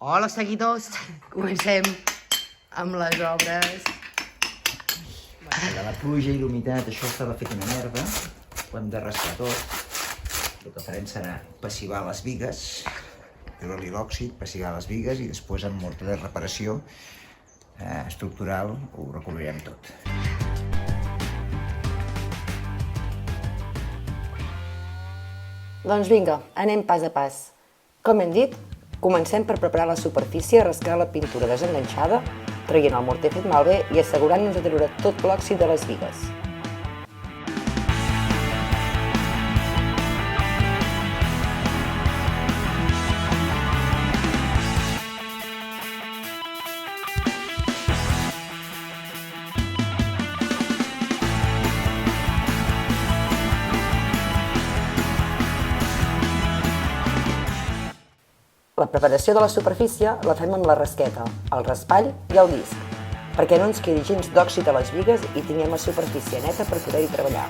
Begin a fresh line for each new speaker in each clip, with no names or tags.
Hola, seguidors! Comencem amb les obres.
La pluja i l'humitat, això estava fet una merda. Ho hem de rascar tot. El que farem serà passivar les bigues, treure-li l'òxid, passivar les bigues i després amb morter de reparació estructural ho recobrirem tot.
Doncs vinga, anem pas a pas. Com hem dit, comencem per preparar la superfície, rascar la pintura desenganxada, traient el morter fet malbé i assegurant-nos de treure tot l'òxid de les bigues. La preparació de la superfície la fem amb la rasqueta, el raspall i el disc, perquè no ens quedi gens d'òxid a les bigues i tinguem la superfície neta per poder-hi treballar.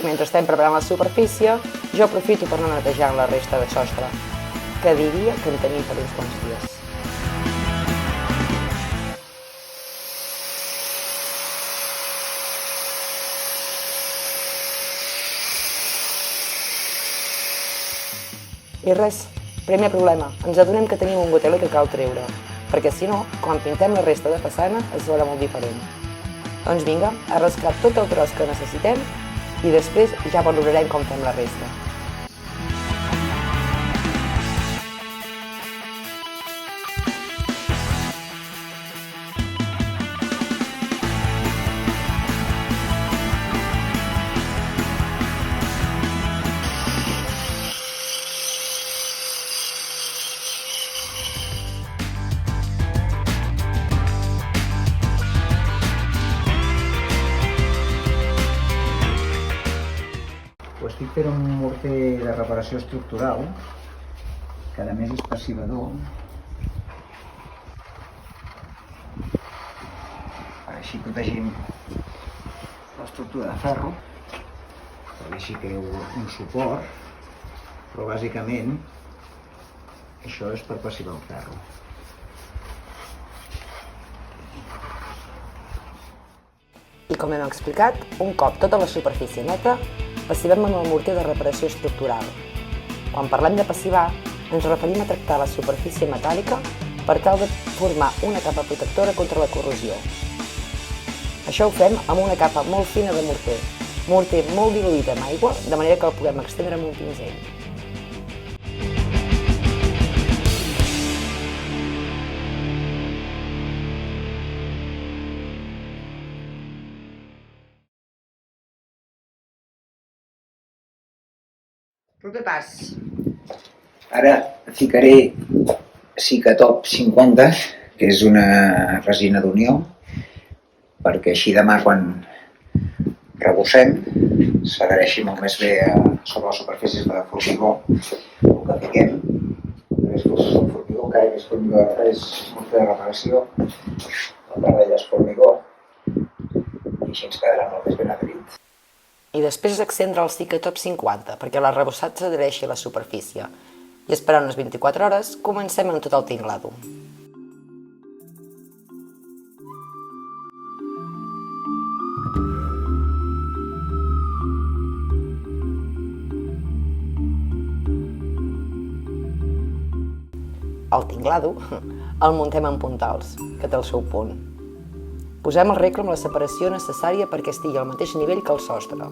Mentre estem preparant la superfície, jo aprofito per anar netejant la resta de sostre, que diria que en tenim per uns quants dies. I res, primer problema, ens adonem que tenim un goteló que cal treure, perquè si no, quan pintem la resta de façana es veurà molt diferent. Doncs vinga, a rascar tot el tros que necessitem i després ja valorarem com fem la resta.
Ho estic fent un morter de reparació estructural, que a més és passivador. Així protegim l'estructura de ferro, perquè així creu un suport, però bàsicament això és per passivar el ferro.
I com hem explicat, un cop tota la superfície neta, passivem amb el morter de reparació estructural. Quan parlem de passivar, ens referim a tractar la superfície metàl·lica per tal de formar una capa protectora contra la corrosió. Això ho fem amb una capa molt fina de morter molt diluït amb aigua, de manera que el puguem estendre amb un pinzell.
Proper pas.
Ara ficaré Cicatop 50, que és una resina d'unió, perquè així demà quan rebossem s'adhereixi molt més bé sobre les superfícies de formigó. El que fiquem és formigó, encara més formigó, és morter de reparació, el vermell és formigó, i així ens quedarà molt més ben adherit.
I després accendre el Cicatop 50 perquè l'arrebossat s'adhereixi a la superfície. I esperant unes 24 hores, comencem amb tot el tinglado. El tinglado el muntem en puntals, que té el seu punt. Posem el regle amb la separació necessària perquè estigui al mateix nivell que el sostre.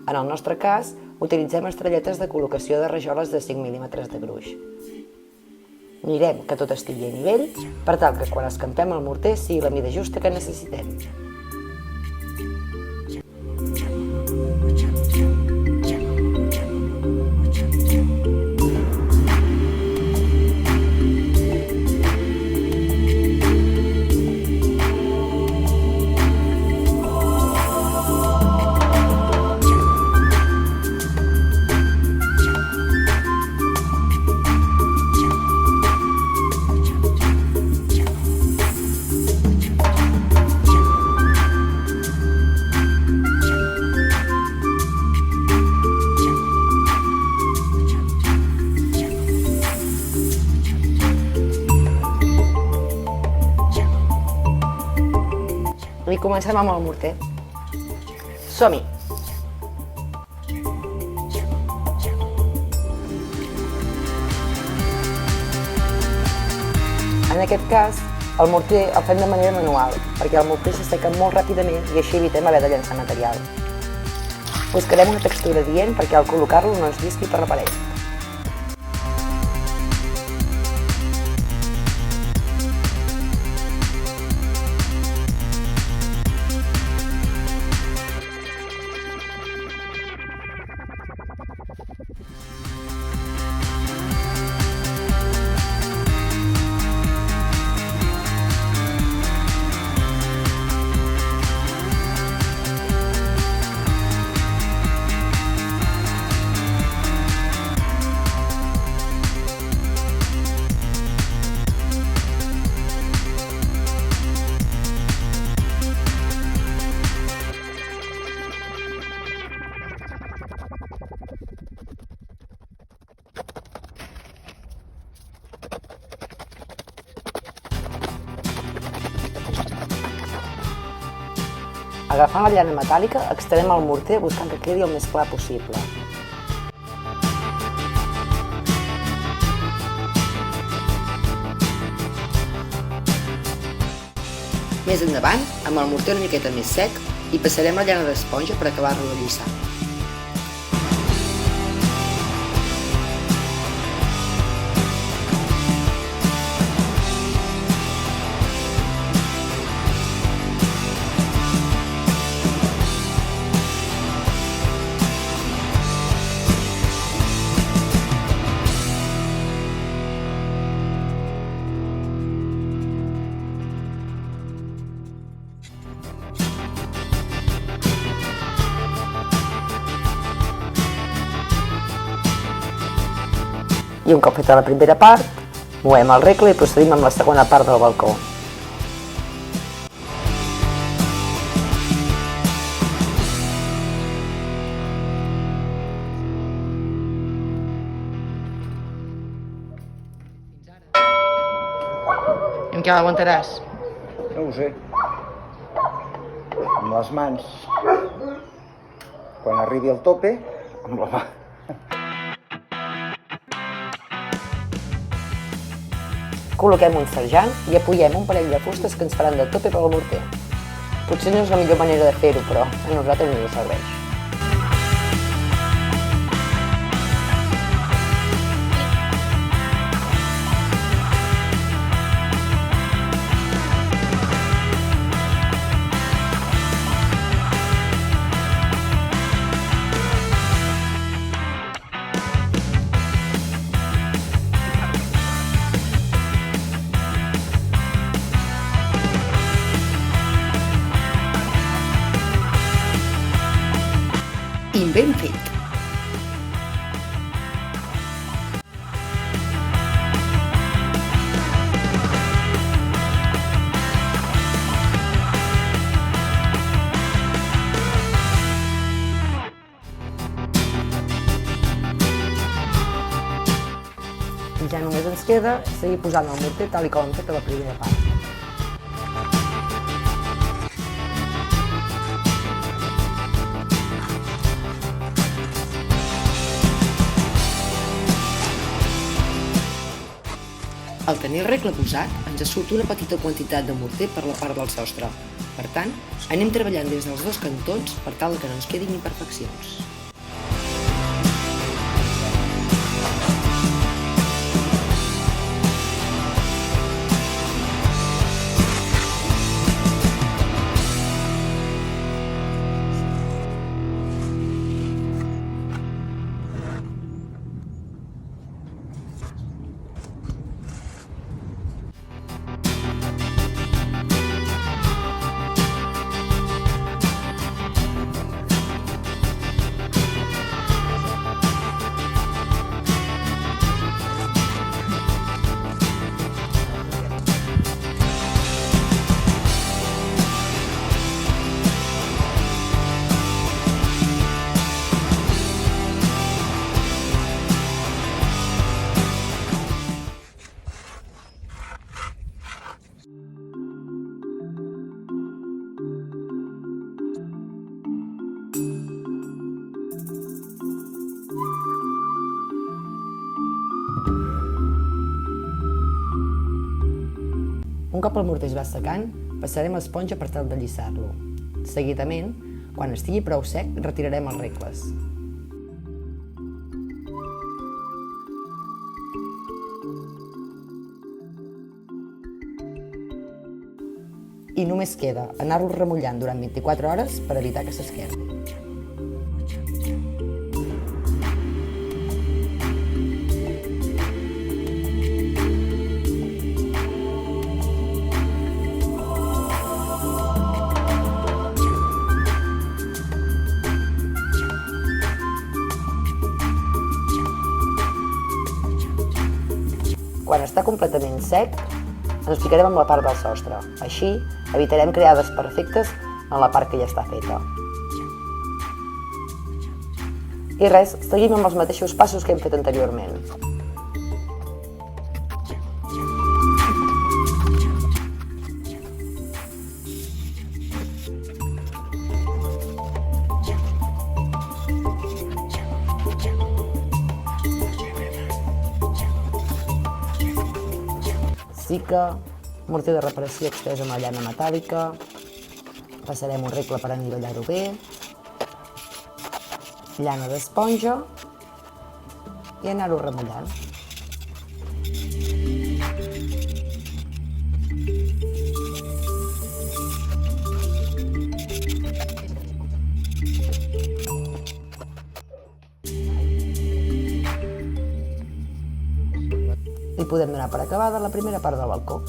En el nostre cas, utilitzem estrelletes de col·locació de rajoles de 5 mm de gruix. Mirem que tot estigui a nivell per tal que quan escampem el morter sigui la mida justa que necessitem. comencem amb el morter. Som-hi! En aquest cas, el morter el fem de manera manual, perquè el morter s'asseca molt ràpidament i així evitem haver de llançar material. Buscarem una textura adient perquè al col·locar-lo no ens llisqui per la paret. Agafant la llana metàl·lica, extrem el morter buscant que quedi el més clar possible. Més endavant, amb el morter una miqueta més sec, hi passarem la llana d'esponja per acabar-lo de lliçar. I un cop feta la primera part, movem el regle i procedim amb la segona part del balcó.
I amb què l'aguantaràs?
No ho sé. Amb les mans. Quan arribi al tope, amb la mà.
Col·loquem un serjant i apoyem un parell de fustes que ens faran de tope pel morter. Potser no és la millor manera de fer-ho, però a nosaltres ens serveix.
I ben fet!
I ja només ens queda seguir posant el morter tal com hem fet a la primera part.
Al tenir el regle posat, ens surt una petita quantitat de morter per la part del sostre. Per tant, anem treballant des dels dos cantons per tal que no ens quedin imperfeccions.
Un cop el morter es va secant, passarem l'esponja per tal de lliçar-lo. Seguidament, quan estigui prou sec, retirarem els regles. I només queda anar-lo remullant durant 24 hores per evitar que s'esquerdi. Quan està completament sec, ens ficarem amb la part del sostre. Així, evitarem crear desperfectes en la part que ja està feta. I res, seguim amb els mateixos passos que hem fet anteriorment. Cica, morter de reparació extès amb la llana metàl·lica, passarem un regle per anivellar-ho bé, llana d'esponja i anar-ho remullant. I podem donar per acabada la primera part del balcó.